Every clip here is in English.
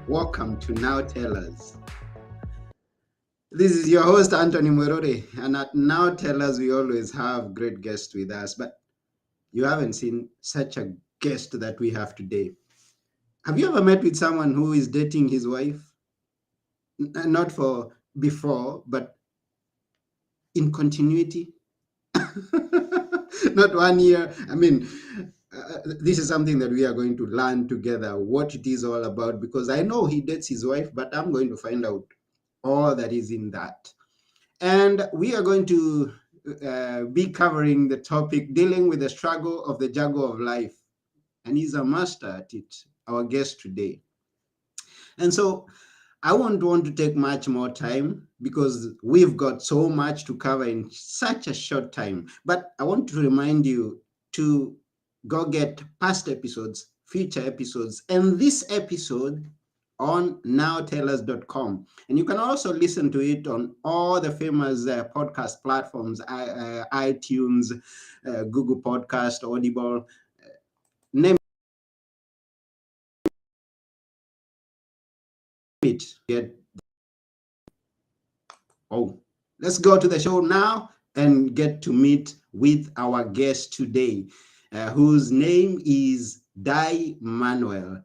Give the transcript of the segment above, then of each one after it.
Welcome to Now Tell Us. This is your host, Anthony Mwerore, and at Now Tell Us, we always have great guests with us, but you haven't seen such a guest that we have today. Have you ever met with someone who is dating his wife? Not for before, but in continuity? Not 1 year. This is something that we are going to learn together what it is all about, because I know he dates his wife, but I'm going to find out all that is in that. And we are going to be covering the topic dealing with the struggle of the juggle of life. And he's a master at it, our guest today. And so I won't want to take much more time because we've got so much to cover in such a short time. But I want to remind you to go get past episodes, future episodes, and this episode on nowtellus.com. And you can also listen to it on all the famous podcast platforms, iTunes, Google Podcast, Audible, name it. Let's go to the show now and get to meet with our guest today, whose name is Dai Manuel.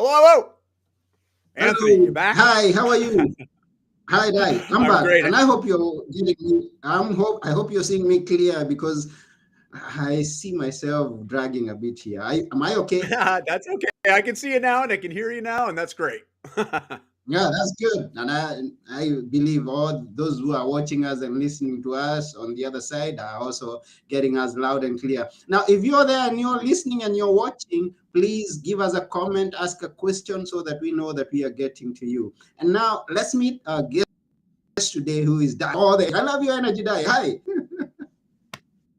Hello. Anthony, you back? Hi, how are you? Hi, Dai. I'm back, great. and I hope you're getting me. I hope you're seeing me clear because I see myself dragging a bit here. Am I okay? That's okay. I can see you now and I can hear you now, and that's great. Yeah, that's good. And I believe all those who are watching us and listening to us on the other side are also getting us loud and clear. Now, if you're there and you're listening and you're watching, please give us a comment, ask a question so that we know that we are getting to you. And now let's meet our guest today, who is Dai. I love your energy, Dai. Hi.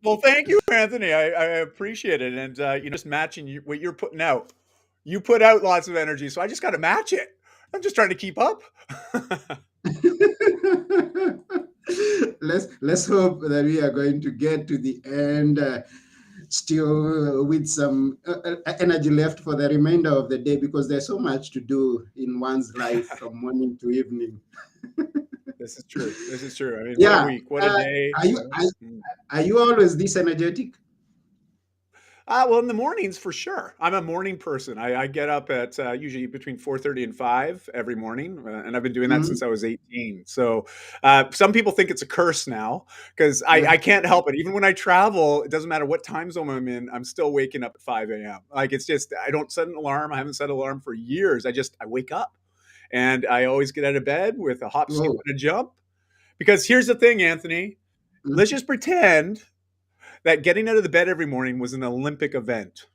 Well, thank you, Anthony. I appreciate it. And, just matching what you're putting out. You put out lots of energy, so I just got to match it. I'm just trying to keep up. Let's hope that we are going to get to the end still with some energy left for the remainder of the day, because there's so much to do in one's life from morning to evening. This is true. I mean, Yeah. what a week, what a day. Are you always this energetic? Well, in the mornings for sure. I'm a morning person. I get up at usually between 4:30 and 5 every morning, and I've been doing that since I was 18. So some people think it's a curse now because I can't help it. Even when I travel, it doesn't matter what time zone I'm in. I'm still waking up at 5 a.m. Like it's just I don't set an alarm. I haven't set an alarm for years. I wake up, and I always get out of bed with a hop, skip, and a jump. Because here's the thing, Anthony. Let's just pretend that getting out of the bed every morning was an Olympic event.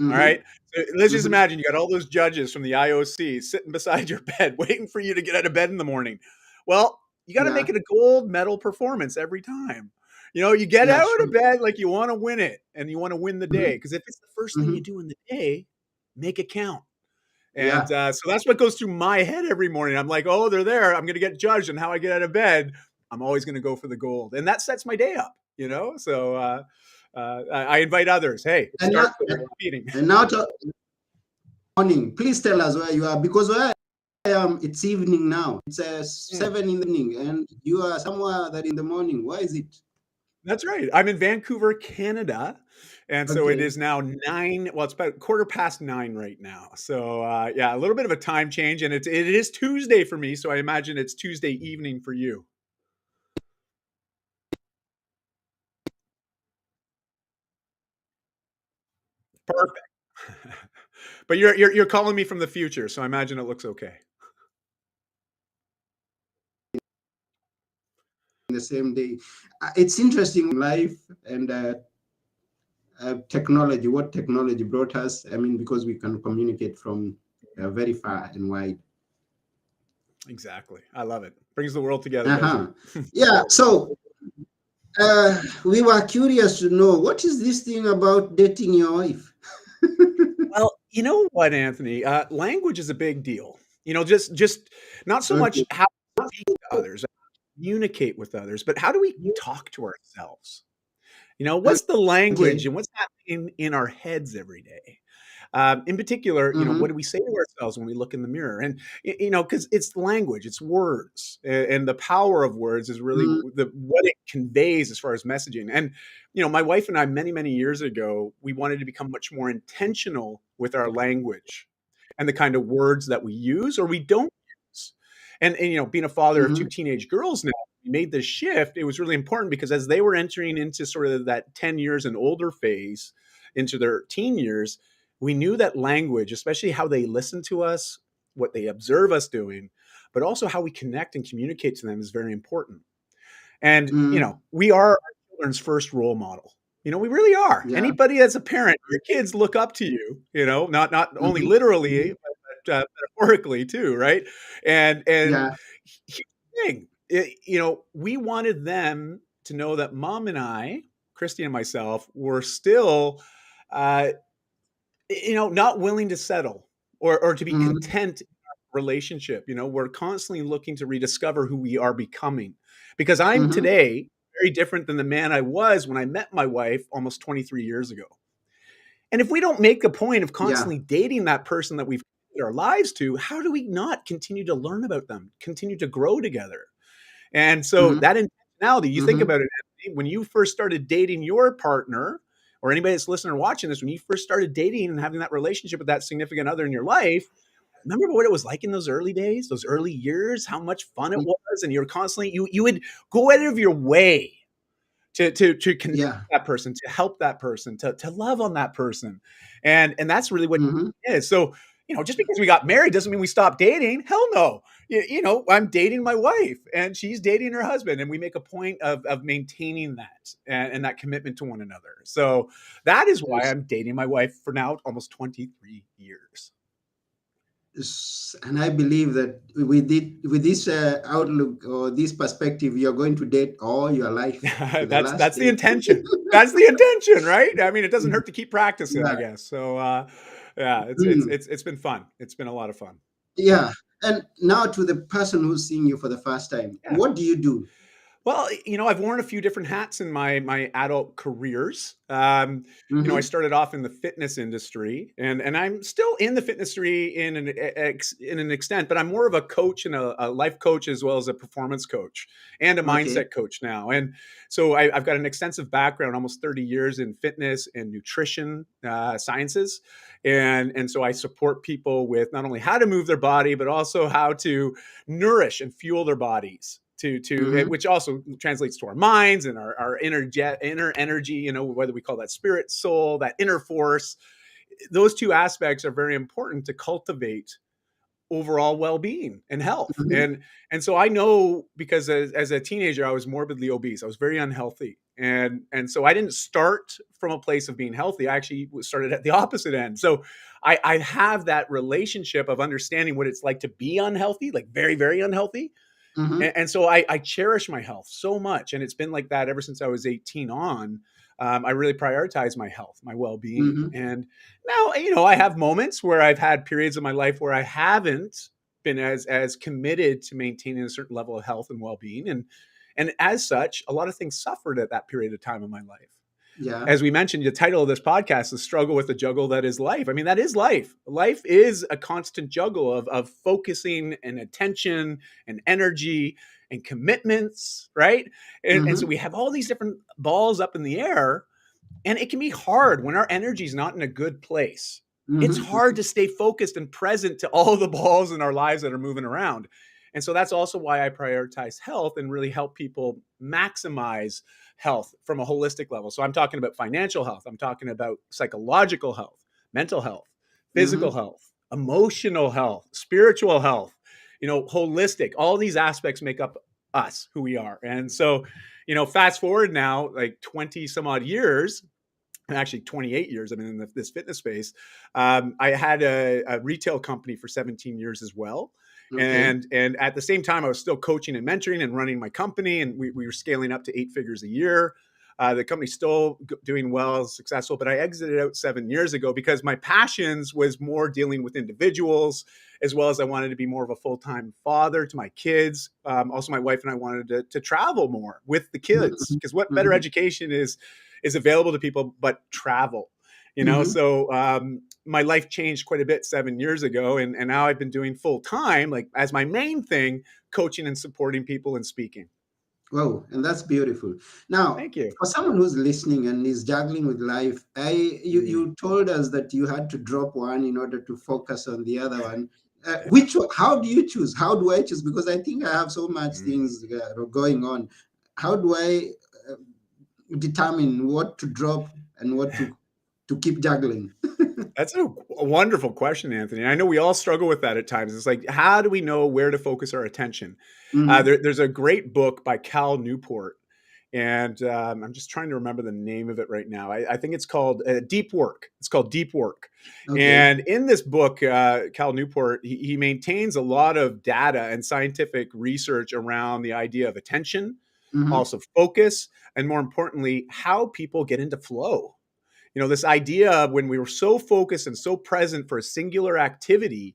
All right. So let's just imagine you got all those judges from the IOC sitting beside your bed, waiting for you to get out of bed in the morning. Well, you got to make it a gold medal performance every time. You get out of bed like you want to win it and you want to win the day. Because if it's the first thing you do in the day, make it count. And so that's what goes through my head every morning. I'm like, oh, they're there. I'm going to get judged on how I get out of bed. I'm always going to go for the gold. And that sets my day up, So I invite others. Hey, start repeating. And now, morning. Please tell us where you are, because where I am, it's evening now. It's 7 in the evening, and you are somewhere that in the morning. Why is it? That's right. I'm in Vancouver, Canada. And so it is now 9. Well, it's about 9:15 right now. So a little bit of a time change, and it is Tuesday for me. So I imagine it's Tuesday evening for you. Perfect. But you're calling me from the future, so I imagine it looks okay. The same day. It's interesting life, and technology, what technology brought us. I mean, because we can communicate from very far and wide. Exactly. I love it. Brings the world together, doesn't Uh-huh. it? Yeah. So we were curious to know what is this thing about dating your wife? Well, you know what, Anthony? Language is a big deal. Just not so much Okay. how to speak to others, communicate with others, but how do we talk to ourselves? What's the language Okay. and what's happening in our heads every day? In particular, what Mm-hmm. do we say to ourselves when we look in the mirror? And because it's language, it's words, and the power of words is really what it conveys as far as messaging. And my wife and I, many many years ago, we wanted to become much more intentional with our language and the kind of words that we use or we don't use. And being a father of Mm-hmm. two teenage girls now, we made this shift. It was really important because as they were entering into sort of that 10 years and older phase, into their teen years, we knew that language, especially how they listen to us, what they observe us doing, but also how we connect and communicate to them is very important. And, Mm-hmm. we are our children's first role model. We really are. Yeah. Anybody as a parent, your kids look up to you, not only Mm-hmm. literally, but metaphorically too, right? And Yeah. here's the thing, we wanted them to know that mom and I, Christy and myself, were still uh, not willing to settle or to be Mm-hmm. content in our relationship. We're constantly looking to rediscover who we are becoming because I'm Mm-hmm. today very different than the man I was when I met my wife almost 23 years ago. And if we don't make a point of Yeah. constantly dating that person that we've committed our lives to, how do we not continue to learn about them, continue to grow together? And so Mm-hmm. that intentionality, you think Mm-hmm. about it, Anthony, when you first started dating your partner, or anybody that's listening or watching this, when you first started dating and having that relationship with that significant other in your life, remember what it was like in those early days, those early years, how much fun it was, and you're constantly you would go out of your way to connect Yeah. with that person, to help that person, to love on that person, and that's really what Mm-hmm. it is. So just because we got married doesn't mean we stopped dating. Hell no. I'm dating my wife and she's dating her husband, and we make a point of maintaining that and that commitment to one another. So that is why Yes. I'm dating my wife for now almost 23 years. And I believe that with this outlook or this perspective, you're going to date all your life to the last That's the day. intention. That's the intention, right? I mean, it doesn't hurt to keep practicing, I Yeah. guess. So, yeah, Mm. it's been fun. It's been a lot of fun. Yeah. And now to the person who's seeing you for the first time, Yeah. what do you do? Well, I've worn a few different hats in my adult careers. I Mm-hmm. started off in the fitness industry, and I'm still in the fitness industry in an extent, but I'm more of a coach and a life coach as well as a performance coach and a Okay. mindset coach now. And so I've got an extensive background, almost 30 years in fitness and nutrition sciences, and so I support people with not only how to move their body, but also how to nourish and fuel their bodies to Mm-hmm. which also translates to our minds and our inner energy, whether we call that spirit, soul, that inner force. Those two aspects are very important to cultivate overall well-being and health. Mm-hmm. And so I know, because as a teenager I was morbidly obese. I was very unhealthy, and so I didn't start from a place of being healthy. I actually started at the opposite end. So I have that relationship of understanding what it's like to be unhealthy, like very very unhealthy. Mm-hmm. And so I cherish my health so much, and it's been like that ever since I was 18 on. I really prioritize my health, my well-being, Mm-hmm. and now I have moments where I've had periods of my life where I haven't been as committed to maintaining a certain level of health and well-being, and as such, a lot of things suffered at that period of time in my life. Yeah. As we mentioned, the title of this podcast is Struggle with the Juggle That Is Life. I mean, that is life. Life is a constant juggle of focusing and attention and energy and commitments, right? And so Mm-hmm. we have all these different balls up in the air, and it can be hard when our energy is not in a good place. It's hard Mm-hmm. to stay focused and present to all the balls in our lives that are moving around. And so that's also why I prioritize health and really help people maximize health from a holistic level. So I'm talking about financial health, I'm talking about psychological health, mental health, physical Mm-hmm. health, emotional health, spiritual health, holistic. All these aspects make up us, who we are. And so, fast forward now, like 20 some odd years, actually 28 years I've been in this fitness space. I had a retail company for 17 years as well. Okay. And at the same time, I was still coaching and mentoring and running my company. And we were scaling up to 8 figures a year. The company's still doing well, successful, but I exited out 7 years ago because my passions was more dealing with individuals, as well as I wanted to be more of a full-time father to my kids. Also, my wife and I wanted to travel more with the kids, Mhm, because what better mhm, education is available to people but travel, mhm. so my life changed quite a bit 7 years ago, and now I've been doing full time, like as my main thing, coaching and supporting people and speaking. Wow, and that's beautiful. Now, Thank you. for someone who's listening and is juggling with life, Mm. you told us that you had to drop one in order to focus on the other one. Yeah. How do you choose? How do I choose? Because I think I have so much Mm. things going on. How do I uh, determine what to drop and what to keep juggling? That's a wonderful question, Anthony. I know we all struggle with that at times. It's like, how do we know where to focus our attention? Hmm. There's a great book by Cal Newport, and I'm just trying to remember the name of it right now. I think it's called Deep Work. It's called Deep Work. Okay. And in this book, Cal Newport, he maintains a lot of data and scientific research around the idea of attention, Hmm. also focus, and more importantly, how people get into flow. This idea of when we were so focused and so present for a singular activity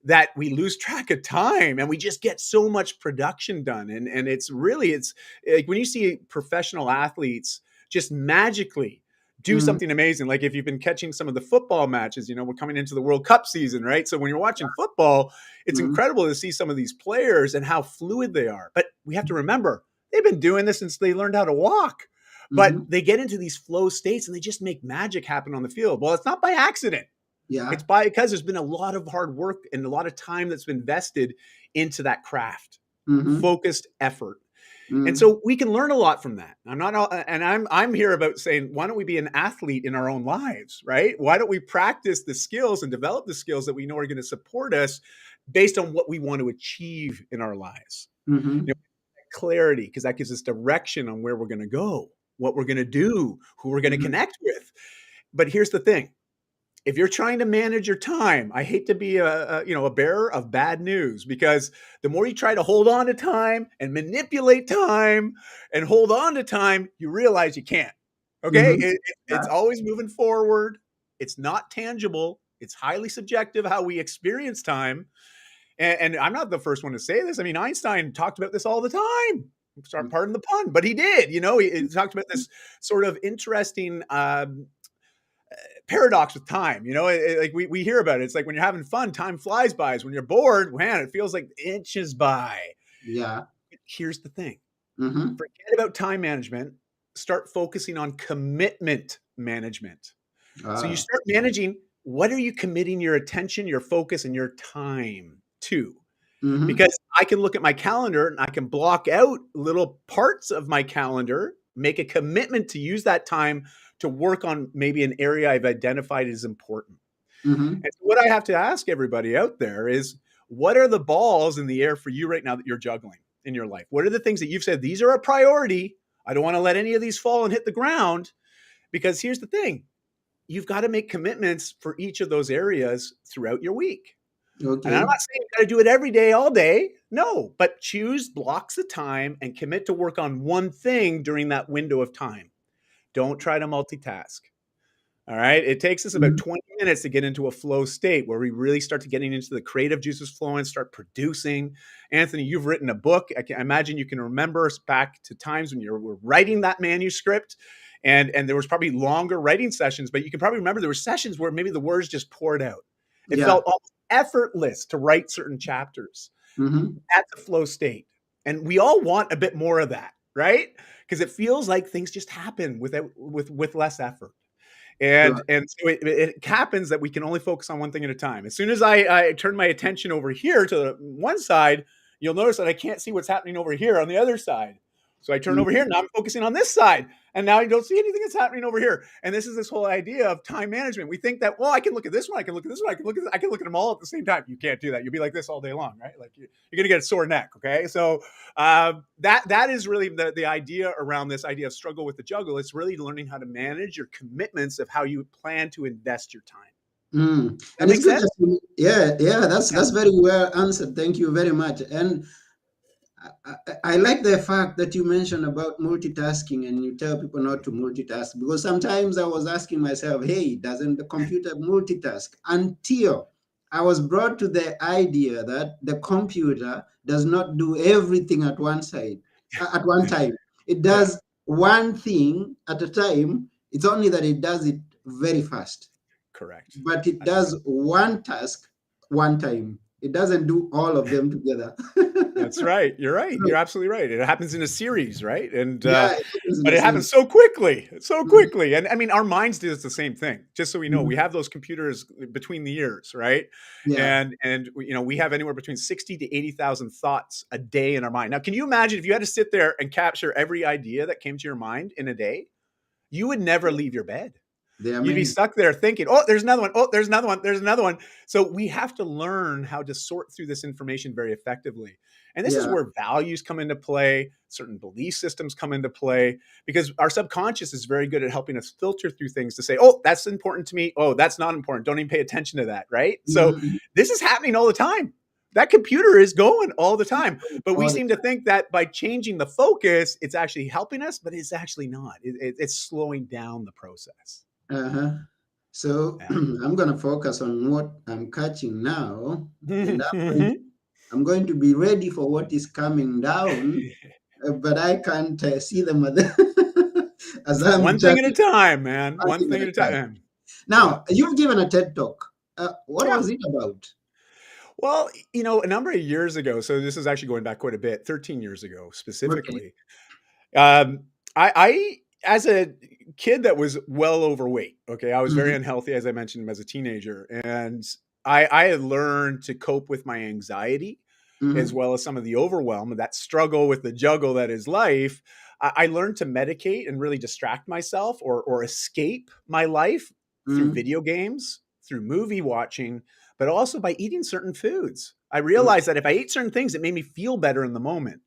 that we lose track of time and we just get so much production done. And it's like when you see professional athletes just magically do Hmm. something amazing. Like if you've been catching some of the football matches, we're coming into the World Cup season, right? So when you're watching football, it's Hmm. incredible to see some of these players and how fluid they are. But we have to remember, they've been doing this since they learned how to walk, but Hmm. they get into these flow states and they just make magic happen on the field. Well, it's not by accident. Yeah. It's because there's been a lot of hard work and a lot of time that's been invested into that craft, Hmm. focused effort. And Hmm. so we can learn a lot from that. I'm here about saying, why don't we be an athlete in our own lives, right? Why don't we practice the skills and develop the skills that we know are going to support us based on what we want to achieve in our lives? Hmm. You know, clarity, because that gives us direction on where we're going to go, what we're going to do, who we're going to Hmm. connect with. But here's the thing: if you're trying to manage your time, I hate to be a bearer of bad news, because the more you try to hold on to time and manipulate time and hold on to time, you realize you can't. Okay, Hmm. it's always moving forward. It's not tangible. It's highly subjective how we experience time. And I'm not the first one to say this. I mean, Einstein talked about this all the time. Sorry, pardon the pun, but he did. He talked about this sort of interesting paradox with time. Like we hear about it. It's like when you're having fun, time flies by. When you're bored, man, it feels like inches by. Yeah. Here's the thing: Hmm. forget about time management. Start focusing on commitment management. So you Ah. start managing, what are you committing your attention, your focus, and your time to? Hmm. Because I can look at my calendar and I can block out little parts of my calendar, make a commitment to use that time to work on maybe an area I've identified as important. Hmm. And so what I have to ask everybody out there is, what are the balls in the air for you right now that you're juggling in your life? What are the things that you've said, these are a priority? I don't want to let any of these fall and hit the ground. Because here's the thing: you've got to make commitments for each of those areas throughout your week. And I'm Okay. not saying you got to do it every day, all day. No, but choose blocks of time and commit to work on one thing during that window of time. Don't try to multitask. All right. It takes us about Mhm. 20 minutes to get into a flow state where we really start to getting into the creative juices flowing, start producing. Anthony, you've written a book. I imagine you can remember us back to times when you were writing that manuscript. And there was probably longer writing sessions, but you can probably remember there were sessions where maybe the words just poured out. It Yeah. felt almost effortless to write certain chapters. Hmm. That's a flow state. And we all want a bit more of that, right? Because it feels like things just happen with less effort. And Sure. and so it happens that we can only focus on one thing at a time. As soon as I turn my attention over here to the one side, you'll notice that I can't see what's happening over here on the other side. So I turn over here. Mhm. Now I'm focusing on this side. And now I don't see anything that's happening over here. And this is this whole idea of time management. We think that, well, I can look at this one, I can look at this one, I can look at them all at the same time. You can't do that. You'll be like this all day long, right? Like you're going to get a sore neck. Okay. So that is really the idea around this idea of struggle with the juggle. It's really learning how to manage your commitments of how you plan to invest your time. That And it's makes good sense? that yeah, Yeah. that's very well answered. Thank you very much. And I like the fact that you mentioned about multitasking and you tell people not to multitask, because sometimes I was asking myself, hey, doesn't the computer multitask? Until I was brought to the idea that the computer does not do everything at one side, at one time. It Yeah. does one thing at a time. It's only that it does it very fast, Correct. but it That's right. does one task one time. It doesn't do all of them together. That's right. You're right. So, You're absolutely right. It happens in a series, right? And yeah, it happens in but a it happens series. so quickly, so Mhm, quickly. And I mean, our minds do the same thing. Just so we know, we mhm. have those computers between the ears, right? Yeah. And we have anywhere between 60 to 80,000 thoughts a day in our mind. Now, can you imagine if you had to sit there and capture every idea that came to your mind in a day? You would never leave your bed. There are You'd be many. stuck there thinking, oh, there's another one. Oh, there's another one. There's another one. So we have to learn how to sort through this information very effectively. And this is Yeah. where values come into play, certain belief systems come into play, because our subconscious is very good at helping us filter through things to say, oh, that's important to me. Oh, that's not important. Don't even pay attention to that. Right. So Mhm. this is happening all the time. That computer is going all the time. But we All the seem to think that by changing the focus, it's actually helping us, but it's actually not. It's slowing down the process. time. Uh-huh. So Yeah. I'm gonna focus on what I'm catching now, and Mhm. I'm going to be ready for what is coming down, but I can't see them as I'm One thing just at a time, man. One starting at thing a at a time. time. Yeah. Now, you've given a TED talk. What Yeah. was it about? Well, a number of years ago, so this is actually going back quite a bit, 13 years ago Okay. specifically. Um, I as a kid that was well overweight, okay, I was very Mm-hmm. unhealthy, as I mentioned, as a teenager, and I had learned to cope with my anxiety as Mm-hmm. well as some of the overwhelm, that struggle with the juggle that is life. I learned to medicate and really distract myself or escape my life through Mm-hmm. video games, through movie watching, but also by eating certain foods. I Okay. realized that if I ate certain things, it made me feel better in the moment.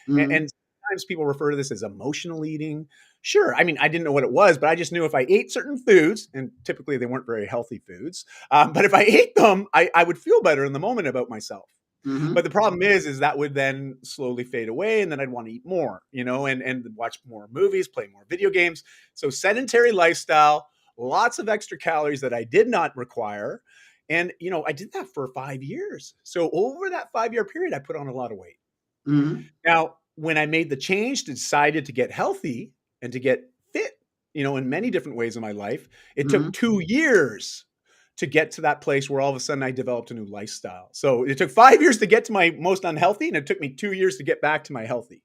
And Mm-hmm. sometimes people refer to this as emotional eating. Sure. I mean, I didn't know what it was, but I just knew if I ate certain foods, and typically they weren't very healthy foods, but if I ate them, I would feel better in the moment about myself. But Mm-hmm. the problem is that would then slowly fade away, and then I'd want to eat more, and watch more movies, play more video games. So sedentary lifestyle, lots of extra calories that I did not require. And I did that for 5 years. So over that 5 year period, I put on a lot of weight. Mm-hmm. Now, when I made the change, decided to get healthy and to get fit, in many different ways in my life, it Mm-hmm. took 2 years to get to that place where all of a sudden I developed a new lifestyle. So it took 5 years to get to my most unhealthy, and it took me 2 years to get back to my healthy.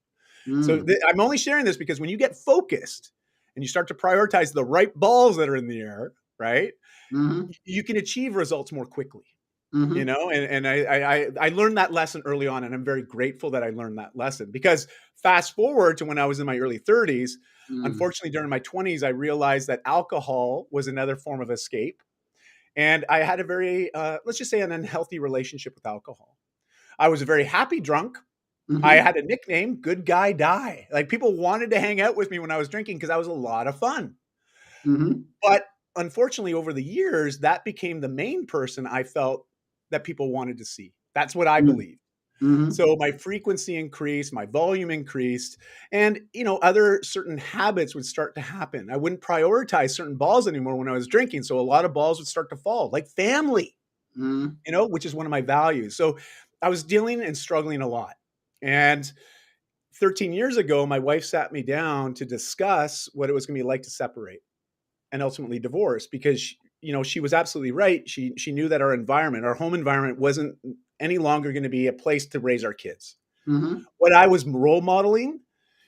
So Mm-hmm. I'm only sharing this because when you get focused and you start to prioritize the right balls that are in the air, right, Mm-hmm. you can achieve results more quickly. Mm-hmm. And I learned that lesson early on, and I'm very grateful that I learned that lesson, because fast forward to when I was in my early 30s, Mm-hmm. unfortunately during my 20s I realized that alcohol was another form of escape, and I had a very let's just say an unhealthy relationship with alcohol. I was a very happy drunk. I Mm-hmm. had a nickname, Good Guy Die. Like, people wanted to hang out with me when I was drinking because I was a lot of fun. Mm-hmm. But unfortunately, over the years, that became the main person I felt that people wanted to see. That's what I believe. Mm-hmm. So my frequency increased, my volume increased, and other certain habits would start to happen. I wouldn't prioritize certain balls anymore when I was drinking, so a lot of balls would start to fall, like family, Mm-hmm. which is one of my values. So I was dealing and struggling a lot. And 13 years ago, my wife sat me down to discuss what it was going to be like to separate and ultimately divorce, because she was absolutely right. She knew that our home environment wasn't any longer going to be a place to raise our kids. Mm-hmm. What I was role modeling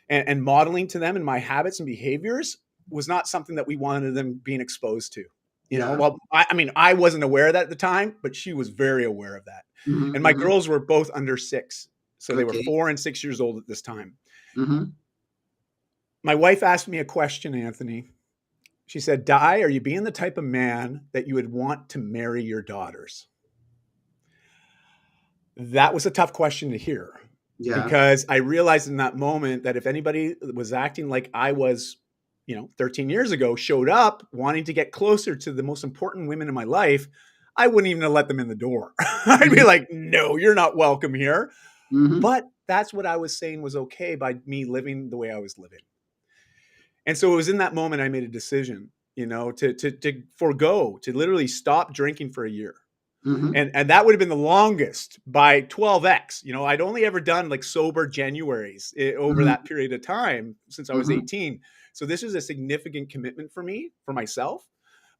and modeling to them in my habits and behaviors was not something that we wanted them being exposed to. Yeah. Well, I mean, I wasn't aware of that at the time, but she was very aware of that. Mm-hmm. And my Mm-hmm. girls were both under 6, so they were Okay. 4 and 6 years old at this time. Mm-hmm. My wife asked me a question, Anthony. She said, Dai, are you being the type of man that you would want to marry your daughters? That was a tough question to hear Yeah. because I realized in that moment that if anybody was acting like I was, 13 years ago, showed up wanting to get closer to the most important women in my life, I wouldn't even have let them in the door. I'd be Mm-hmm. like, no, you're not welcome here. Mm-hmm. But that's what I was saying was okay by me living the way I was living. And so it was in that moment I made a decision, to forego, to literally stop drinking for a year. Mm-hmm. And that would have been the longest by 12x. I'd only ever done like sober Januaries over Mm-hmm. that period of time since I was Mm-hmm. 18. So this was a significant commitment for me, for myself.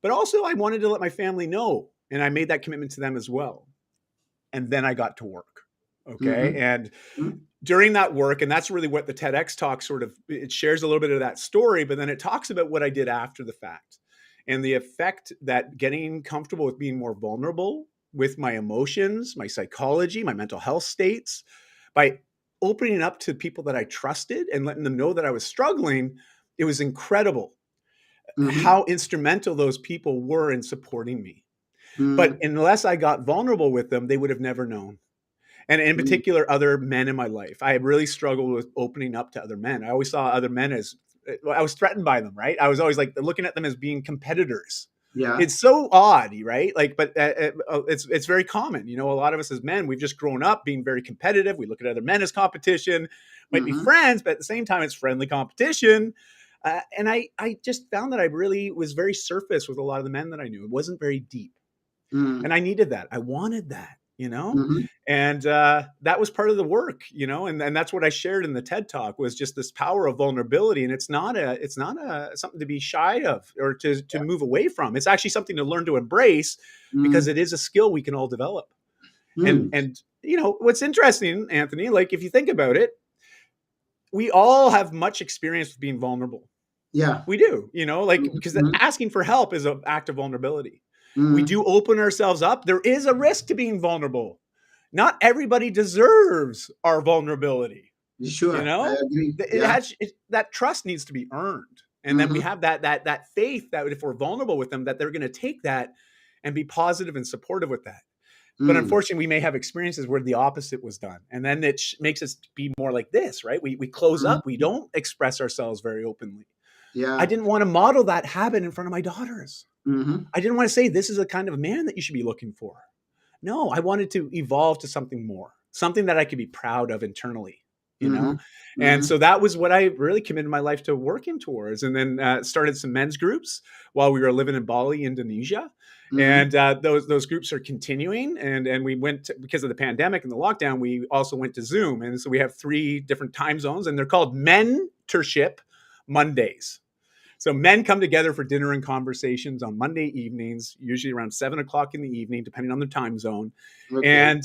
But also I wanted to let my family know. And I made that commitment to them as well. And then I got to work. Okay. Mm-hmm. And during that work, and that's really what the TEDx talk sort of, it shares a little bit of that story, but then it talks about what I did after the fact and the effect that getting comfortable with being more vulnerable with my emotions, my psychology, my mental health states, by opening up to people that I trusted and letting them know that I was struggling, it was incredible Mm-hmm. how instrumental those people were in supporting me. But Mm-hmm. unless I got vulnerable with them, they would have never known. And in particular, other men in my life. I had really struggled with opening up to other men. I always saw other men as, I was threatened by them, right? I was always like looking at them as being competitors. Yeah. It's so odd, right? Like, but it's very common. A lot of us as men, we've just grown up being very competitive. We look at other men as competition, might be Mm-hmm. friends, but at the same time, it's friendly competition. And I just found that I really was very surface with a lot of the men that I knew. It wasn't very deep. And Mm-hmm. I needed that. I wanted that. Mm-hmm. And that was part of the work. And that's what I shared in the TED talk was just this power of vulnerability. And it's not a something to be shy of or to move away from. It's actually something to learn to embrace because Mm-hmm. it is a skill we can all develop. And Mm. and what's interesting, Anthony, like if you think about it, we all have much experience with being vulnerable. Yeah. We do, because Mm-hmm. asking for help is an act of vulnerability. We Mm-hmm. do open ourselves up. There is a risk to being vulnerable. Not everybody deserves our vulnerability. You Sure. I know, agree. it Yeah. has that trust needs to be earned, and then we Mm-hmm. have that faith that if we're vulnerable with them, that they're going to take that and be positive and supportive with that. But Mm. unfortunately, we may have experiences where the opposite was done, and then it makes us be more like this, right? We close up. We Mm-hmm. don't express ourselves very openly. I Yeah. didn't want to model that habit in front of my daughters. Mm-hmm. I didn't want to say this is a kind of man that you should be looking for. No, I wanted to evolve to something more, something that I could be proud of internally, you Mm-hmm. know? And Mm-hmm. so that was what I really committed my life to working towards. And then started some men's groups while we were living in Bali, Indonesia. Mm-hmm. And those groups are continuing. And we went because of the pandemic and the lockdown, we also went to Zoom. And so we have 3 different time zones, and they're called Mentorship Mondays. So men come together for dinner and conversations on Monday evenings, usually around 7 o'clock in the evening, depending on their time zone. Okay. And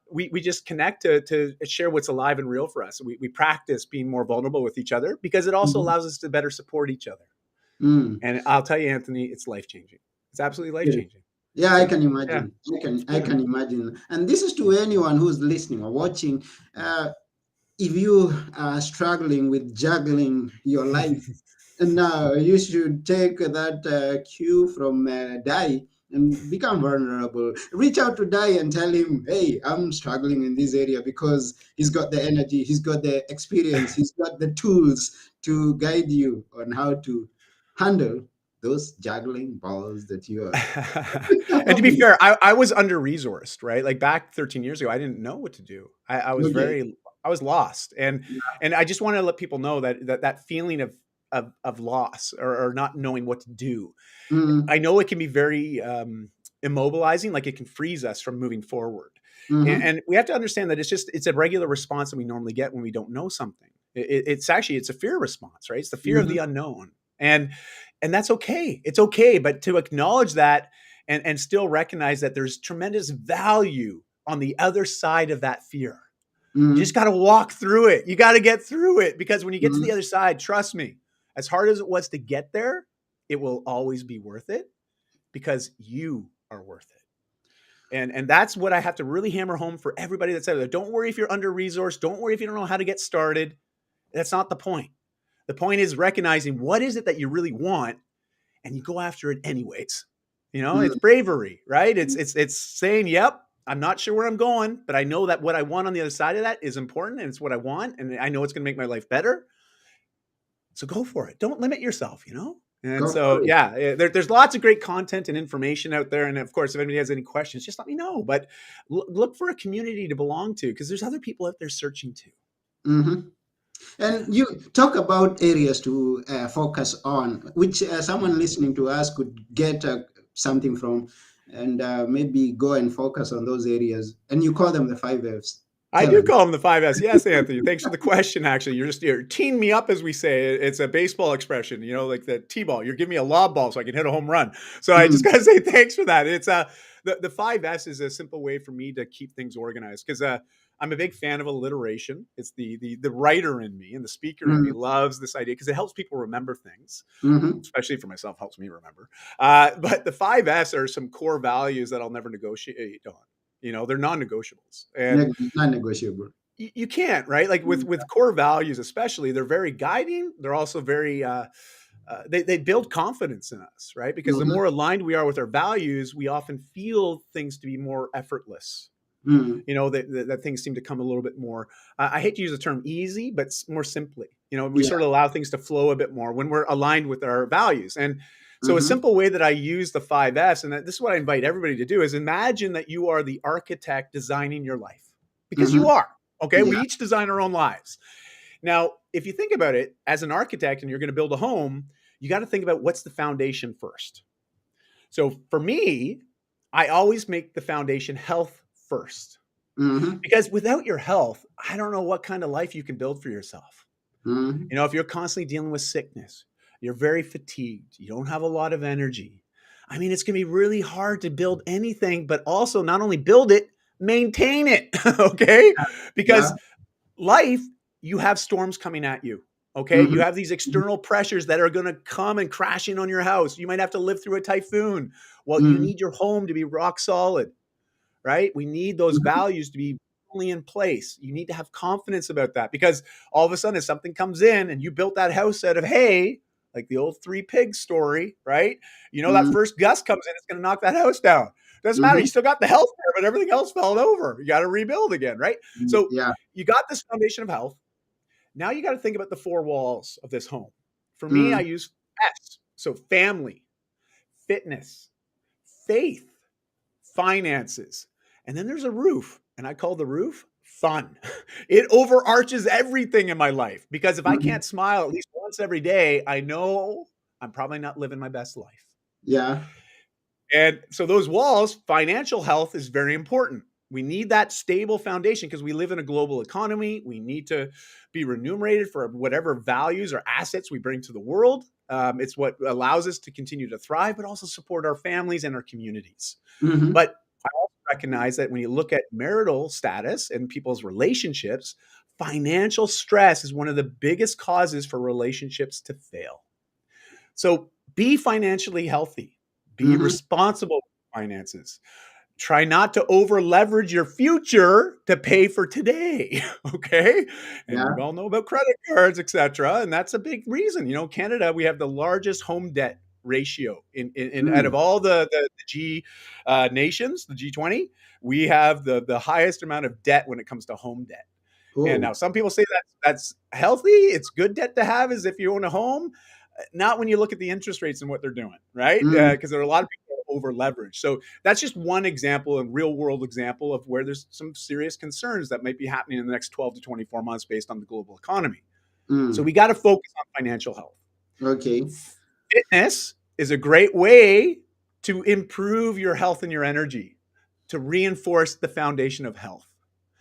we just connect to share what's alive and real for us. We practice being more vulnerable with each other because it also Mm-hmm. allows us to better support each other. Mm. And I'll tell you, Anthony, it's life changing. It's absolutely life Yeah. changing. Yeah, I So can yeah, imagine. I yeah. can imagine. And this is to anyone who's listening or watching. If you are struggling with juggling your life, and now you should take that cue from Dai and become vulnerable. Reach out to Dai and tell him, hey, I'm struggling in this area, because he's got the energy, he's got the experience, he's got the tools to guide you on how to handle those juggling balls that you are And to be having. fair, I was under resourced, right? Like back 13 years ago, I didn't know what to do. I was Okay. very, I was lost. And I just want to let people know that feeling of loss or not knowing what to do. Mm, I know it can be very immobilizing, like it can freeze us from moving forward. mm-hmm, And we have to understand that it's a regular response that we normally get when we don't know something. It's a fear response, right? It's the fear of mm-hmm, the unknown. And that's okay. It's okay, but to acknowledge that and still recognize that there's tremendous value on the other side of that fear. You just mm-hmm, got to walk through it. You got to get through it, because when you get to the mm-hmm. other side, trust me, as hard as it was to get there, it will always be worth it because you are worth it. And that's what I have to really hammer home for everybody that's out there. Don't worry if you're under resourced. Don't worry if you don't know how to get started. That's not the point. The point is recognizing what is it that you really want, and you go after it anyways. It's bravery, right? It's saying, yep, I'm not sure where I'm going, but I know that what I want on the other side of that is important, and it's what I want, and I know it's going to make my life better. So go for it. Don't limit yourself. And Go so, for it. yeah, there's lots of great content and information out there. And of course, if anybody has any questions, just let me know. But look for a community to belong to, because there's other people out there searching too. Mm-hmm. And you talk about areas to focus on, which someone listening to us could get something from, and maybe go and focus on those areas. And you call them the 5 Fs. I Tell do them. call them the 5S. Yes, Anthony. Thanks for the question. Actually, you're teeing me up, as we say. It's a baseball expression, like the T-ball. You're giving me a lob ball so I can hit a home run. So I just Mm, got to say thanks for that. It's the 5S is a simple way for me to keep things organized, because I'm a big fan of alliteration. It's the writer in me and the speaker in me mm, loves this idea, because it helps people remember things, mm-hmm. especially for myself, helps me remember. But the 5S are some core values that I'll never negotiate on. They're non-negotiables. And Non-negotiable. you can't, right? Like with core values, especially, they're very guiding. They're also very they build confidence in us, right? Because the Mm-hmm. more aligned we are with our values, we often feel things to be more effortless. Mm, That things seem to come a little bit more. I hate to use the term easy, but more simply. We yeah. sort of allow things to flow a bit more when we're aligned with our values. And so a Mm-hmm. simple way that I use the 5S, and this is what I invite everybody to do, is imagine that you are the architect designing your life, because Mm-hmm. you are. Okay, we Yeah. each design our own lives. Now, if you think about it, as an architect and you're going to build a home, you got to think about what's the foundation first. So for me, I always make the foundation health first, Mm-hmm. because without your health, I don't know what kind of life you can build for yourself. Mm-hmm. If you're constantly dealing with sickness, you're very fatigued, you don't have a lot of energy. I mean, it's going to be really hard to build anything, but also not only build it, maintain it. Okay. Yeah. Because life, you have storms coming at you. Okay. You Mm-hmm. have these external pressures that are going to come and crash in on your house. You might have to live through a typhoon. Well, you Mm-hmm. need your home to be rock solid, right? We need those Mm-hmm. values to be firmly in place. You need to have confidence about that, because all of a sudden, if something comes in and you built that house out of hay, like the old three pigs story, right? That Mm-hmm. first gust comes in, it's going to knock that house down. Doesn't matter. Mm-hmm. You still got the health there, but everything else fell over. You got to rebuild again, right? So Yeah. you got this foundation of health. Now you got to think about the four walls of this home. For me, I Mm-hmm. use S. So family, fitness, faith, finances, and then there's a roof. And I call the roof fun. It overarches everything in my life, because if I Mm-hmm. can't smile at least once every day, I know I'm probably not living my best life. Yeah. And so those walls, financial health is very important. We need that stable foundation, because we live in a global economy. We need to be remunerated for whatever values or assets we bring to the world. It's what allows us to continue to thrive, but also support our families and our communities. Mm-hmm. But I also recognize that when you look at marital status and people's relationships, financial stress is one of the biggest causes for relationships to fail. So be financially healthy, be Mm-hmm. responsible with finances. Try not to over leverage your future to pay for today. Okay. And we Yeah. all know about credit cards, etc. And that's a big reason. Canada, we have the largest home debt ratio in out of Mm. all the G nations, the G20. We have the highest amount of debt when it comes to home debt. And Oh. now some people say that's healthy. It's good debt to have, as if you own a home. Not when you look at the interest rates and what they're doing, right? Mm. Because there are a lot of people over leveraged. So that's just one example, a real world example of where there's some serious concerns that might be happening in the next 12 to 24 months based on the global economy. So Mm. we got to focus on financial health. Okay. Fitness is a great way to improve your health and your energy, to reinforce the foundation of health.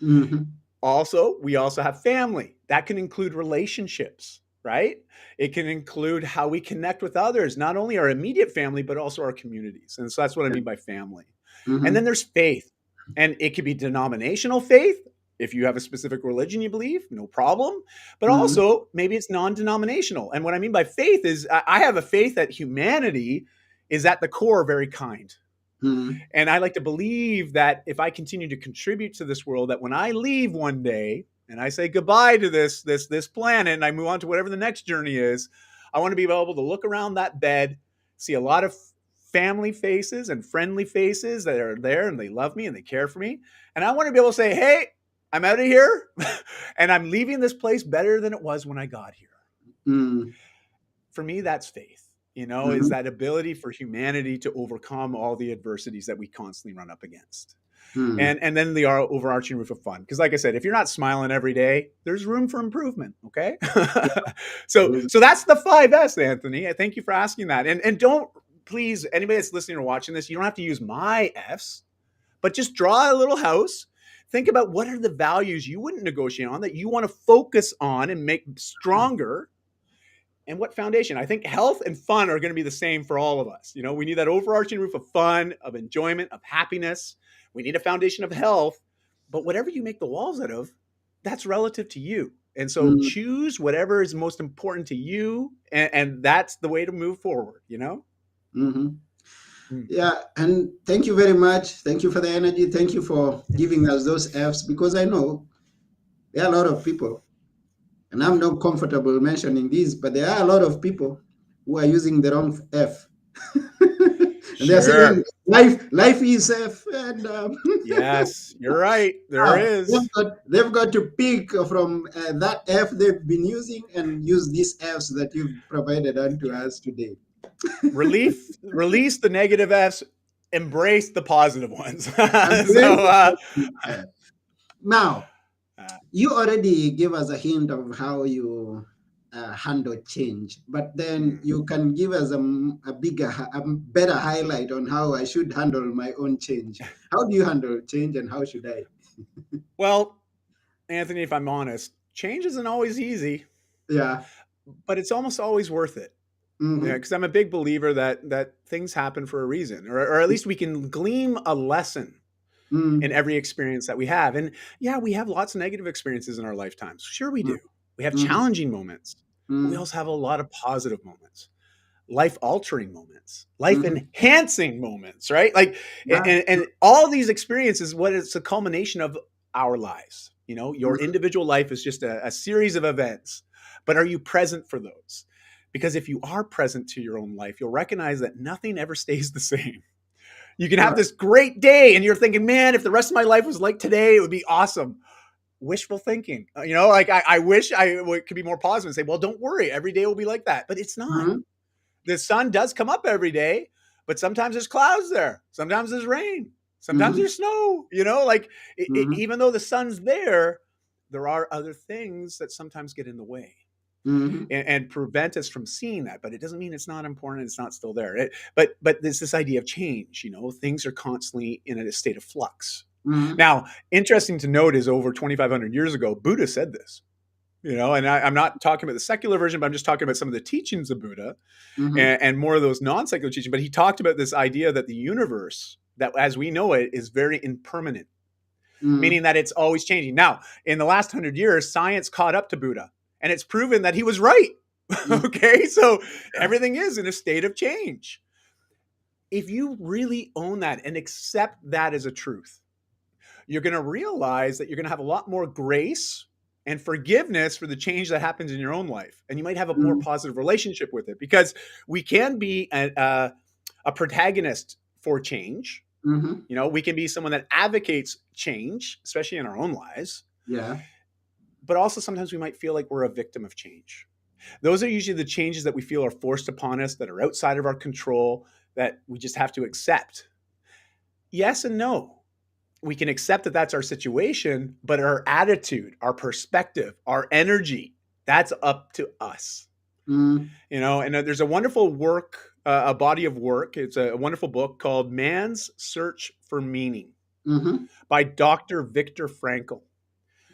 Mm-hmm. Also, we also have family. That can include relationships, right? It can include how we connect with others, not only our immediate family, but also our communities. And so that's what I Yeah. mean by family. And then Mm-hmm. there's faith. And it could be denominational faith. If you have a specific religion you believe, no problem. But Mm-hmm. also, maybe it's non denominational. And what I mean by faith is I have a faith that humanity is at the core very kind. Mm-hmm. And I like to believe that if I continue to contribute to this world, that when I leave one day and I say goodbye to this planet and I move on to whatever the next journey is, I want to be able to look around that bed, see a lot of family faces and friendly faces that are there and they love me and they care for me. And I want to be able to say, hey, I'm out of here and I'm leaving this place better than it was when I got here. Mm. For me, that's faith, is Mm-hmm. that ability for humanity to overcome all the adversities that we constantly run up against. Mm. And then the overarching roof of fun. Because like I said, if you're not smiling every day, there's room for improvement. Okay. so that's the 5S, Anthony. I thank you for asking that. And don't, please, anybody that's listening or watching this, you don't have to use my F's, but just draw a little house. Think about what are the values you wouldn't negotiate on that you want to focus on and make stronger. And what foundation? I think health and fun are going to be the same for all of us. We need that overarching roof of fun, of enjoyment, of happiness. We need a foundation of health, but whatever you make the walls out of, that's relative to you. And so Mm. choose whatever is most important to you. And that's the way to move forward, Mm-hmm. Mm. Yeah, and thank you very much. Thank you for the energy. Thank you for giving us those Fs because I know there are a lot of people, and I'm not comfortable mentioning this, but there are a lot of people who are using the wrong F. And they're saying Sure. life is F, and Yes, you're right. There now is. they've got to pick from that F they've been using and use these Fs that you've provided unto us today. Release the negative F's, embrace the positive ones. And so, now, uh, you already gave us a hint of how you handle change, but then mm. you can give us a better highlight on how I should handle my own change. How do you handle change, and how should I? Well, Anthony, if I'm honest, change isn't always easy, Yeah. but it's almost always worth it. Yeah, Mm-hmm. because I'm a big believer that things happen for a reason, or at least we can glean a lesson in Mm-hmm. every experience that we have. And yeah, we have lots of negative experiences in our lifetimes. Sure, we do. We have Mm-hmm. challenging moments, but we Mm-hmm. also have a lot of positive moments, life altering moments, life Mm-hmm. enhancing moments, right? Like, Yeah. and all of these experiences, what it's a culmination of our lives. Your Mm-hmm. individual life is just a series of events, but are you present for those? Because if you are present to your own life, you'll recognize that nothing ever stays the same. You can have Sure. this great day and you're thinking, man, if the rest of my life was like today, it would be awesome. Wishful thinking. Like I wish could be more positive and say, well, don't worry, every day will be like that. But it's not. Mm-hmm. The sun does come up every day, but sometimes there's clouds there. Sometimes there's rain. Sometimes Mm-hmm. there's snow. Like Mm-hmm. even though the sun's there are other things that sometimes get in the way Mm-hmm. and prevent us from seeing that. But it doesn't mean it's not important. It's not still there. But there's this idea of change. Things are constantly in a state of flux. Mm-hmm. Now, interesting to note is over 2,500 years ago, Buddha said this. And I'm not talking about the secular version, but I'm just talking about some of the teachings of Buddha Mm-hmm. and more of those non-secular teachings. But he talked about this idea that the universe, that as we know it, is very impermanent, Mm-hmm. meaning that it's always changing. Now, in the last 100 years, science caught up to Buddha, and it's proven that he was right. Mm-hmm. Okay, so Yeah. everything is in a state of change. If you really own that and accept that as a truth, you're going to realize that you're going to have a lot more grace and forgiveness for the change that happens in your own life. And you might have a more Mm-hmm. positive relationship with it because we can be a protagonist for change. Mm-hmm. We can be someone that advocates change, especially in our own lives. Yeah. But also sometimes we might feel like we're a victim of change. Those are usually the changes that we feel are forced upon us, that are outside of our control, that we just have to accept. Yes and no. We can accept that that's our situation, but our attitude, our perspective, our energy, that's up to us. Mm-hmm. And there's a wonderful work, a body of work. It's a wonderful book called Man's Search for Meaning Mm-hmm. by Dr. Viktor Frankl.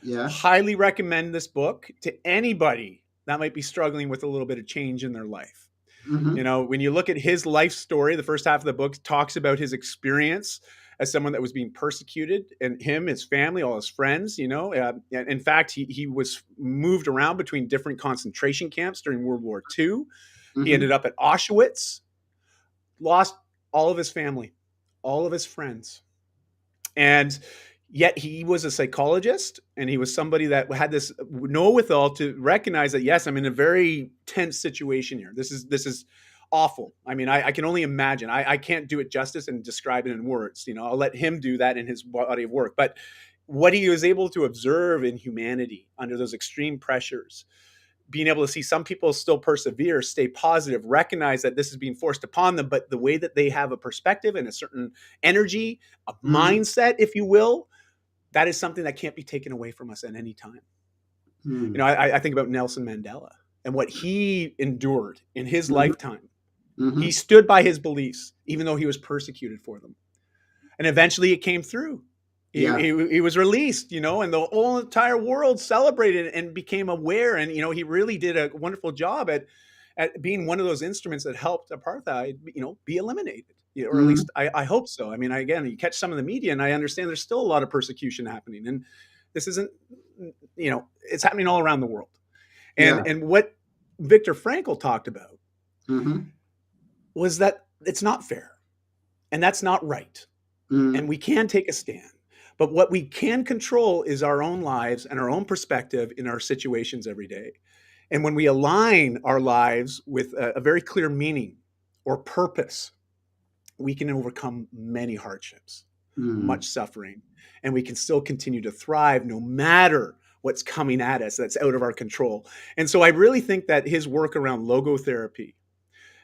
Yeah. Highly recommend this book to anybody that might be struggling with a little bit of change in their life. Mm-hmm. When you look at his life story, the first half of the book talks about his experience as someone that was being persecuted, and him, his family, all his friends. In fact, he was moved around between different concentration camps during World War II. He Mm-hmm. ended up at Auschwitz, lost all of his family, all of his friends, and Yet he was a psychologist, and he was somebody that had this know withal to recognize that, yes, I'm in a very tense situation here. This is awful. I mean, I can only imagine. I can't do it justice and describe it in words. I'll let him do that in his body of work. But what he was able to observe in humanity under those extreme pressures, being able to see some people still persevere, stay positive, recognize that this is being forced upon them, but the way that they have a perspective and a certain energy, a Mm, mindset, if you will, that is something that can't be taken away from us at any time. mm, I think about Nelson Mandela and what he endured in his mhm, lifetime. He mhm. stood by his beliefs, even though he was persecuted for them. And eventually it came through. Yeah. He was released, and the whole entire world celebrated and became aware. And, he really did a wonderful job at being one of those instruments that helped apartheid, be eliminated. Or at Mm, least I hope so. I mean, again, you catch some of the media, and I understand there's still a lot of persecution happening, and this isn't, it's happening all around the world. And yeah. what Viktor Frankl talked about Mhm, was that it's not fair, and that's not right, and mm, we can take a stand. But what we can control is our own lives and our own perspective in our situations every day. And when we align our lives with a very clear meaning or purpose, we can overcome many hardships, mm, much suffering, and we can still continue to thrive no matter what's coming at us that's out of our control. And so I really think that his work around logotherapy,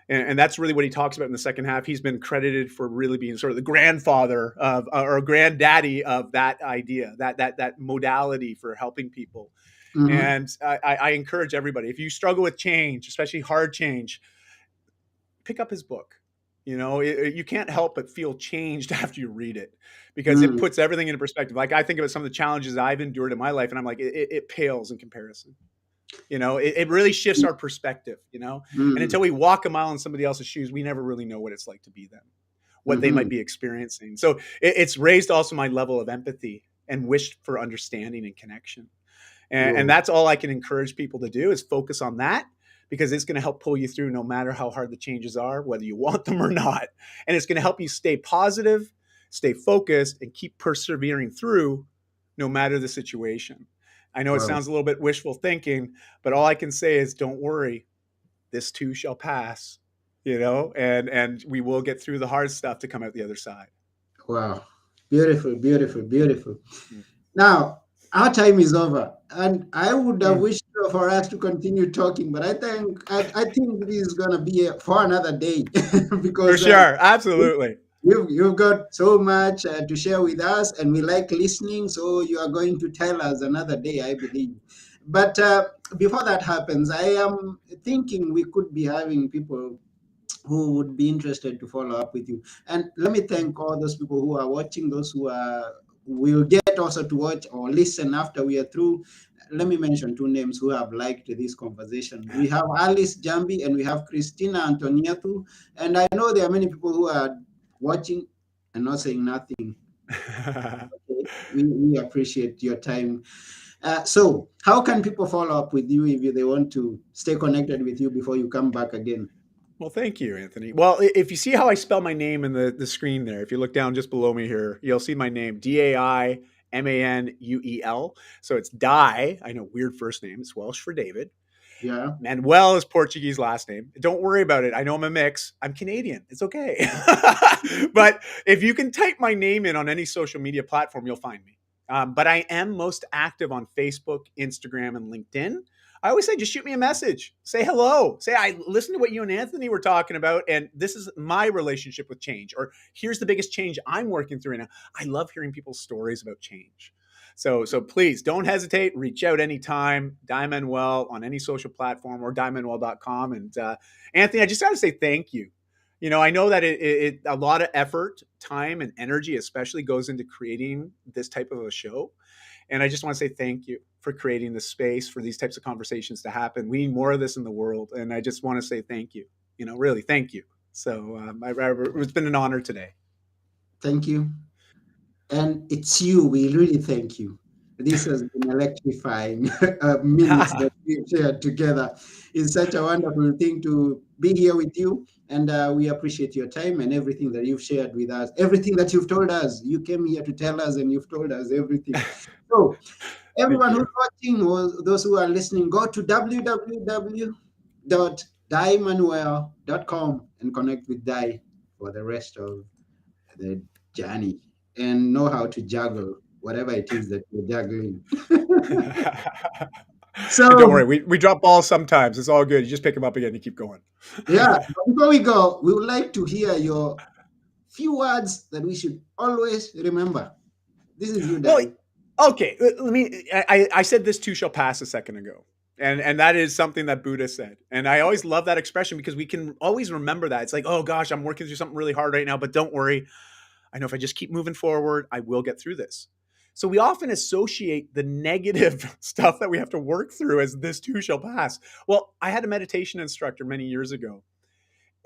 and that's really what he talks about in the second half. He's been credited for really being sort of the grandfather of, or granddaddy of that idea, that modality for helping people. mhm. And I encourage everybody, if you struggle with change, especially hard change, pick up his book. You can't help but feel changed after you read it, because it Mm, puts everything into perspective. Like, I think about some of the challenges I've endured in my life, and I'm like, it pales in comparison. It really shifts our perspective. And until mm, we walk a mile in somebody else's shoes, we never really know what it's like to be them, what they might mhm. be experiencing. So it's raised also my level of empathy and wish for understanding and connection. And Whoa. that's all I can encourage people to do, is focus on that, because it's going to help pull you through no matter how hard the changes are, whether you want them or not. And it's going to help you stay positive, stay focused, and keep persevering through no matter the situation. I know it Wow. sounds a little bit wishful thinking, but all I can say is, don't worry, this too shall pass, and we will get through the hard stuff to come out the other side. Wow. Beautiful, beautiful, beautiful. Now, our time is over, and I would have Mm. wished for us to continue talking, but I think this is gonna be for another day For because sure. Absolutely. you've got so much to share with us, and we like listening. So you are going to tell us another day, I believe. But before that happens, I am thinking we could be having people who would be interested to follow up with you. And let me thank all those people who are watching, those who are will get also to watch or listen after we are through. Let me mention two names who have liked this conversation. We have Alice Jambi and we have Christina Antoniatu. And I know there are many people who are watching and not saying nothing. Okay. We appreciate your time. So, how can people follow up with you if they want to stay connected with you before you come back again? Well, thank you, Anthony. Well, if you see how I spell my name in the screen there, if you look down just below me here, you'll see my name, Dai Manuel. So it's Dai. I know, weird first name. It's Welsh for David. Yeah. Manuel is Portuguese last name. Don't worry about it. I know I'm a mix. I'm Canadian. It's okay. But if you can type my name in on any social media platform, you'll find me. But I am most active on Facebook, Instagram, and LinkedIn. I always say, just shoot me a message. Say hello. Say, I listened to what you and Anthony were talking about, and this is my relationship with change. Or here's the biggest change I'm working through right now. I love hearing people's stories about change. So please don't hesitate. Reach out anytime. Dai Manuel on any social platform, or daimanuel.com. And Anthony, I just got to say thank you. I know that a lot of effort, time, and energy, especially, goes into creating this type of a show. And I just want to say thank you for creating the space for these types of conversations to happen. We need more of this in the world. And I just want to say thank you. Really, thank you. So it's been an honor today. Thank you. And it's you. We really thank you. This has been electrifying minutes that we've shared together. It's such a wonderful thing to be here with you. And we appreciate your time and everything that you've shared with us, everything that you've told us. You came here to tell us and you've told us everything. So, Thank everyone who's you. watching or those who are listening, go to www.daimanuel.com and connect with Dai for the rest of the journey and know how to juggle whatever it is that you're juggling. And don't So, worry, we drop balls sometimes. It's all good. You just pick them up again and you keep going. yeah, before we go, we would like to hear your few words that we should always remember. This is you, Well, Dai. okay. Let me. I said this too shall pass a second ago, and that is something that Buddha said, and I always love that expression because we can always remember that. It's like, oh gosh, I'm working through something really hard right now, but don't worry. I know if I just keep moving forward, I will get through this. So we often associate the negative stuff that we have to work through as this too shall pass. Well, I had a meditation instructor many years ago.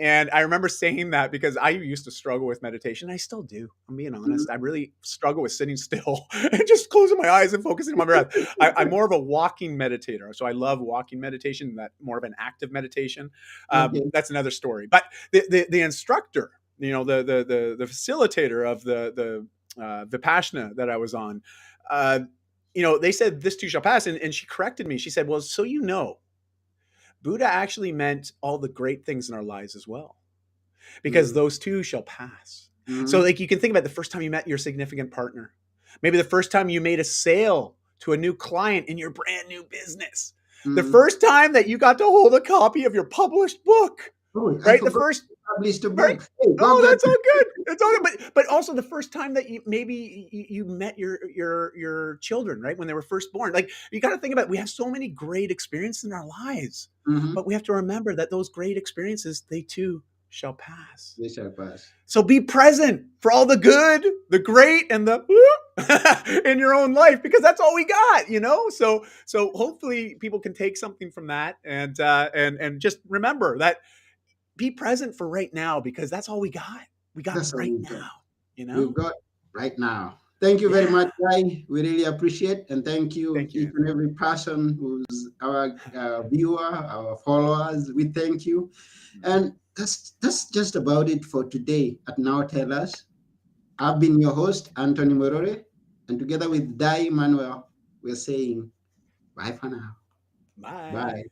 And I remember saying that because I used to struggle with meditation. I still do. I'm being Mhm. honest. I really struggle with sitting still and just closing my eyes and focusing on my breath. I'm more of a walking meditator. So I love walking meditation, that more of an active meditation. Okay. That's another story. But the instructor, the facilitator of the Vipassana that I was on, uh, they said this too shall pass. And she corrected me. She said, well, so Buddha actually meant all the great things in our lives as well, because Mm. those too shall pass. So, Mhm. like, you can think about the first time you met your significant partner, maybe the first time you made a sale to a new client in your brand new business, the Mhm. first time that you got to hold a copy of your published book, Oh, I right? The forgot first, to publish the right? book. Hey, go Oh, get that's all good. It's all good. But also the first time that you met your children, right? When they were first born. Like, you got to think about, we have so many great experiences in our lives, Mhm. but we have to remember that those great experiences, they too shall pass. They shall pass. So be present for all the good, the great, and the in your own life, because that's all we got. So hopefully people can take something from that, and just remember that, be present for right now, because that's all we got. We got That's all right we've got. now, you We've know? got right now. Thank you very Yeah. much, Guy. We really appreciate, and thank you Thank you, each Andrew. and every person who's our viewer, our followers. We thank you, and that's just about it for today. At Now Tell Us, I've been your host, Anthony Morore, and together with Dai Manuel, we're saying bye for now. Bye. Bye.